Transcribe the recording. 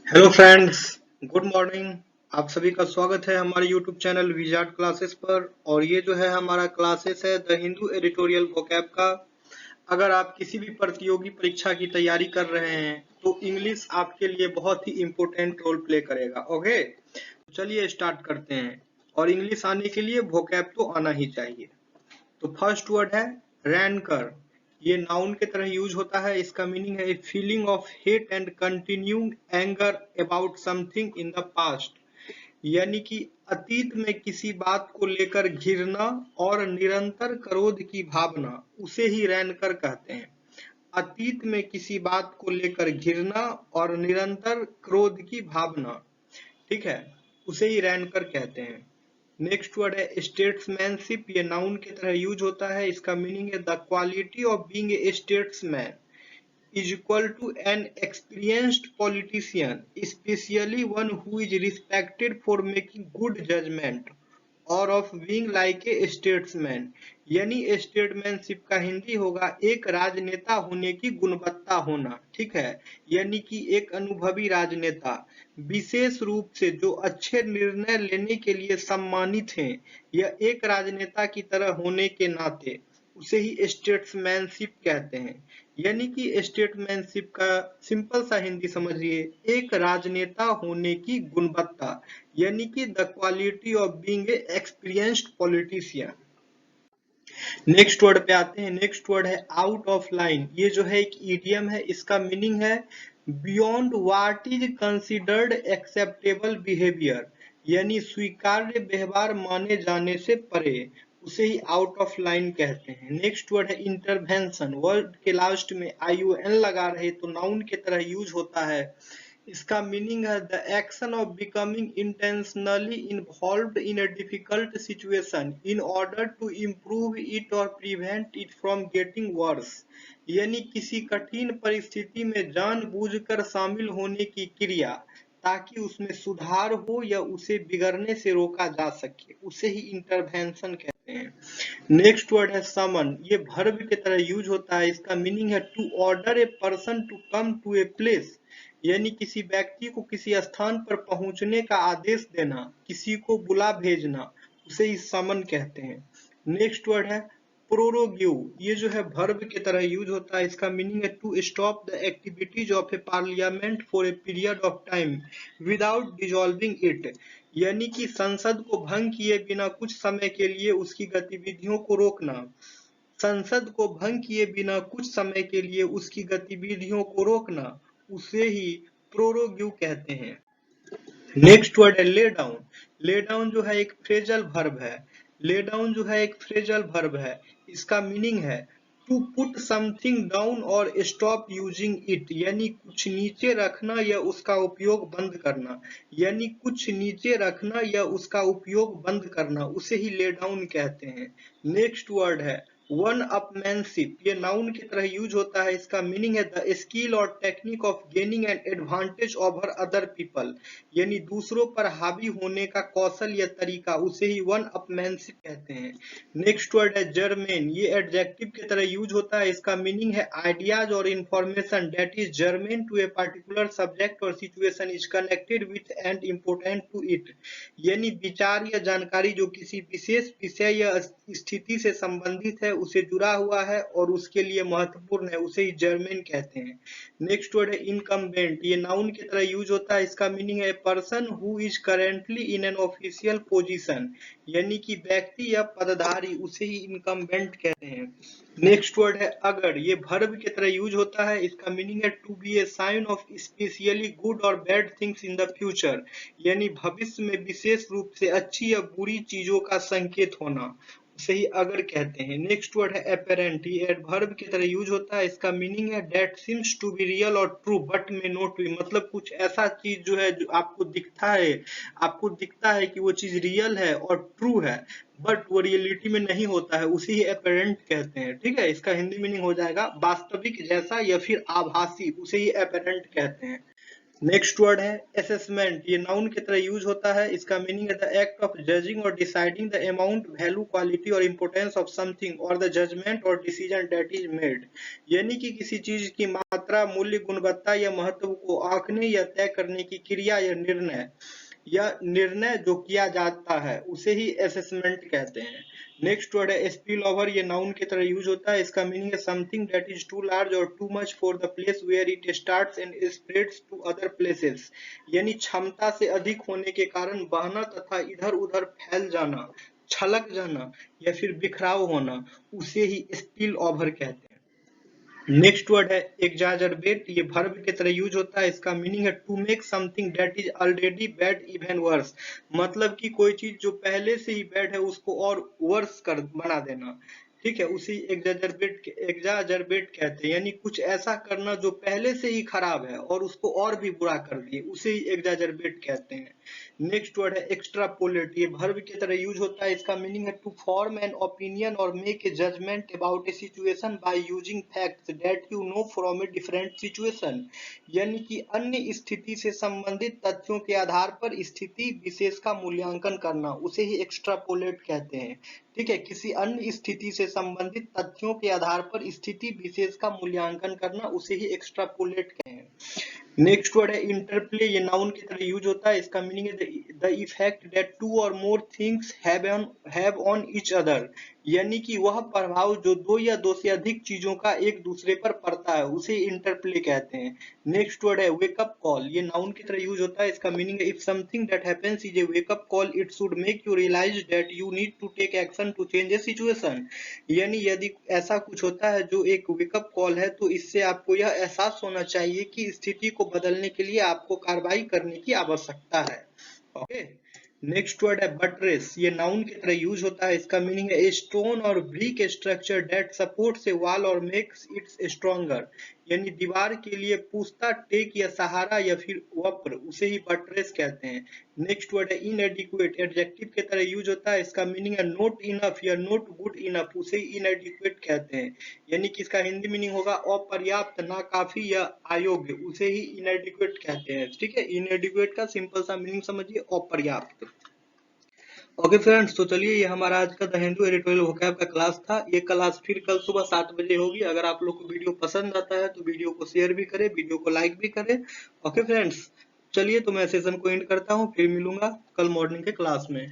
Hello friends, good morning. आप सभी का स्वागत है हमारे यूट्यूब चैनल विजार्ड क्लासेस पर। और ये जो है हमारा क्लासेस है द हिंदू एडिटोरियल वोकैब का। अगर आप किसी भी प्रतियोगी परीक्षा की तैयारी कर रहे हैं तो इंग्लिश आपके लिए बहुत ही इम्पोर्टेंट रोल प्ले करेगा। ओके, तो चलिए स्टार्ट करते हैं। और इंग्लिश आने के लिए वोकैब तो आना ही चाहिए। तो फर्स्ट वर्ड है रैनकर। ये नाउन के तरह यूज होता है। इसका मीनिंग है a feeling of hate and continuing anger about something in the past. यानी कि अतीत में किसी बात को लेकर घृणा और निरंतर क्रोध की भावना, उसे ही रैनकर कहते हैं। अतीत में किसी बात को लेकर घृणा और निरंतर क्रोध की भावना, ठीक है, उसे ही रैनकर कहते हैं। नेक्स्ट वर्ड है स्टेट्समैनशिप। ये नाउन की तरह यूज होता है। इसका मीनिंग है the quality of being a statesman is equal to an experienced politician, especially one who is respected for making good judgment or of being like a statesman। यानी स्टेटमैनशिप का हिंदी होगा एक राजनेता होने की गुणवत्ता होना। ठीक है, यानी कि एक अनुभवी राजनेता, विशेष रूप से जो अच्छे निर्णय लेने के लिए सम्मानित हैं, या एक राजनेता की तरह होने के नाते उसे ही स्टेट्समैनशिप कहते हैं। यानी कि स्टेटमैनशिप का सिंपल सा हिंदी समझिए, एक राजनेता होने की गुणवत्ता, यानी कि the quality of being a experienced politician. Next word पे आते हैं। नेक्स्ट वर्ड है आउट ऑफ लाइन। ये जो है एक इडियम है। इसका मीनिंग है beyond what is considered acceptable behaviour, यानी स्वीकार्य व्यवहार माने जाने से परे, उसे ही आउट ऑफ लाइन कहते हैं। नेक्स्ट वर्ड है इंटरवेंशन। वर्ड के लास्ट में ION लगा रहे तो नाउन के तरह यूज होता है। इसका मीनिंग है the action of becoming intentionally involved in a difficult situation in order to improve it और prevent it from getting worse. यानी किसी कठिन परिस्थिति में जानबूझकर शामिल होने की क्रिया ताकि उसमें सुधार हो या उसे बिगड़ने से रोका जा सके, उसे ही इंटरवेंशन कहते हैं। नेक्स्ट वर्ड है समन। ये वर्ब की तरह यूज होता है। इसका मीनिंग है to order a person to come to a place, यानी किसी व्यक्ति को किसी स्थान पर पहुंचने का आदेश देना, किसी को बुला भेजना, उसे ही समन कहते हैं। नेक्स्ट वर्ड है प्रोरोग्यू। ये जो है वर्ब की तरह यूज होता है। इसका मीनिंग है to stop the activities of a parliament for a period of time without dissolving it, यानी कि संसद को भंग किए बिना कुछ समय के लिए उसकी गतिविधियों को रोकना। संसद को भंग किए बिना कुछ समय के लिए उसकी गतिविधियों को रोकना, उसे ही प्रोरोग्यू कहते हैं। नेक्स्ट वर्ड है ले डाउन। ले डाउन जो है एक फ्रेजल वर्ब है। ले डाउन जो है एक फ्रेजल वर्ब है। इसका मीनिंग है टू पुट समथिंग डाउन और स्टॉप यूजिंग इट, यानी कुछ नीचे रखना या उसका उपयोग बंद करना। यानी कुछ नीचे रखना या उसका उपयोग बंद करना, उसे ही ले डाउन कहते हैं। नेक्स्ट वर्ड है वन अपमैनशिप। ये नाउन की तरह यूज होता है। इसका मीनिंग है द स्किल और technique of gaining an advantage over other people, यानी दूसरों पर हावी होने का कौशल या तरीका, उसे ही वन अपमैनशिप कहते हैं। नेक्स्ट वर्ड है जर्मेन। ये एडजेक्टिव की तरह यूज होता है। इसका मीनिंग है आइडियाज और information that is germane to a particular subject और situation is connected with and important to it, यानी विचार या जानकारी जो किसी विशेष विषय या स्थिति से संबंधित है, उसे जुड़ा हुआ है और उसके लिए महत्वपूर्ण है, उसे ही जर्मेन कहते हैं। नेक्स्ट वर्ड है इनकम्बेंट। ये नाउन की तरह यूज होता है। इसका मीनिंग है person who is currently in an official position, यानी कि व्यक्ति या पदधारी, उसे ही इनकम्बेंट कहते हैं। नेक्स्ट वर्ड है अगर। ये वर्ब की तरह यूज होता है। इसका मीनिंग है to be a sign of specially good और bad things in the future, यानी भविष्य में विशेष रूप से अच्छी या बुरी चीजों का संकेत होना, उसे ही अगर कहते हैं। नेक्स्ट वर्ड है एपेरेंट। ये एडवर्ब की तरह यूज होता है। इसका मीनिंग है that seems to be real और true but may not be, मतलब कुछ ऐसा चीज जो है जो आपको दिखता है कि वो चीज रियल है और ट्रू है, बट वो रियलिटी में नहीं होता है, उसे ही एपेरेंट कहते हैं। ठीक है, इसका हिंदी मीनिंग हो जाएगा वास्तविक जैसा या फिर आभासी, उसे ही एपेरेंट कहते हैं। नेक्स्ट वर्ड है असेसमेंट। ये नाउन की तरह यूज होता है। इसका मीनिंग है द एक्ट ऑफ जजिंग और deciding the amount, value, quality और इम्पोर्टेंस ऑफ समथिंग और द जजमेंट और डिसीजन दैट इज मेड। यानी कि किसी चीज की मात्रा, मूल्य, गुणवत्ता या महत्व को आंकने या तय करने की क्रिया या निर्णय जो किया जाता है उसे ही असेसमेंट कहते हैं। नेक्स्ट वर्ड है स्पिल ओवर। ये नाउन की तरह यूज होता है। इसका मीनिंग है something that is too large और too much for the place where it starts and spreads to other places. यानी क्षमता से अधिक होने के कारण बहना तथा इधर उधर फैल जाना, छलक जाना या फिर बिखराव होना, उसे ही स्पिल ओवर कहते हैं। नेक्स्ट वर्ड है एग्जाजरबेट। ये वर्ब की तरह यूज होता है। इसका मीनिंग है to make something that is already bad even worse. मतलब कि कोई चीज जो पहले से ही बैड है उसको और वर्स कर बना देना। ठीक है, उसी एग्जाजरबेट कहते हैं। यानी कुछ ऐसा करना जो पहले से ही खराब है और उसको और भी बुरा कर दिए, उसे ही एग्जाजरबेट कहते हैं। नेक्स्ट वर्ड है एक्स्ट्रापोलेट। ये वर्ब की तरह यूज होता है। इसका मीनिंग है टू फॉर्म एन ओपिनियन और make a judgement about a situation by using facts that you know from a different situation. यानी कि अन्य स्थिति से संबंधित तथ्यों के आधार पर स्थिति विशेष का मूल्यांकन करना, उसे ही एक्स्ट्रापोलेट कहते हैं। ठीक है, किसी अन्य स्थिति से संबंधित तथ्यों के आधार पर स्थिति विशेष का मूल्यांकन करना, उसे ही एक्स्ट्रापोलेट कहते हैं। नेक्स्ट वर्ड है इंटरप्ले। ये नाउन की तरह यूज होता है। इसका मीनिंग है द इफेक्ट दैट टू और more things have on each other. यानी कि वह प्रभाव जो दो या दो से अधिक चीजों का एक दूसरे पर पड़ता है, उसे इंटरप्ले कहते हैं। नेक्स्ट वर्ड है वेकअप कॉल। ये नाउन की तरह यूज होता है। इसका मीनिंग है if something that happens is a wake up call it should make you realise that you need to take action to change a situation. यानी यदि ऐसा कुछ होता है जो एक वेकअप कॉल है, तो इससे आपको यह एहसास होना चाहिए कि स्थिति को बदलने के लिए आपको कार्रवाई करने की आवश्यकता है। ओके। नेक्स्ट वर्ड है बटरेस। ये नाउन की तरह यूज होता है। इसका मीनिंग है स्टोन और brick structure that supports A wall और मेक्स इट्स स्ट्रॉन्गर। यानी दीवार के लिए पुख्ता टेक या सहारा या फिर वप्र, उसे ही बटरेस कहते हैं। नेक्स्ट वर्ड है इनएडिक्वेट। एडजेक्टिव की तरह यूज होता है। इसका मीनिंग है नॉट इनफ या नॉट गुड इनफ, उसे इनएडिक्वेट कहते हैं। यानी कि इसका हिंदी मीनिंग होगा अपर्याप्त, नाकाफी या अयोग्य, उसे ही इनएडिक्वेट कहते हैं। ठीक है, इनएडिक्वेट का सिंपल सा मीनिंग समझिए, अपर्याप्त। ओके फ्रेंड्स, तो चलिए ये हमारा आज का द हिंदू एडिटोरियल वोकैब का क्लास था। ये क्लास फिर कल सुबह 7 बजे होगी। अगर आप लोग को वीडियो पसंद आता है तो वीडियो को शेयर भी करें, वीडियो को लाइक भी करें। ओके फ्रेंड्स, चलिए तो मैं सेशन को एंड करता हूँ, फिर मिलूंगा कल मॉर्निंग के क्लास में।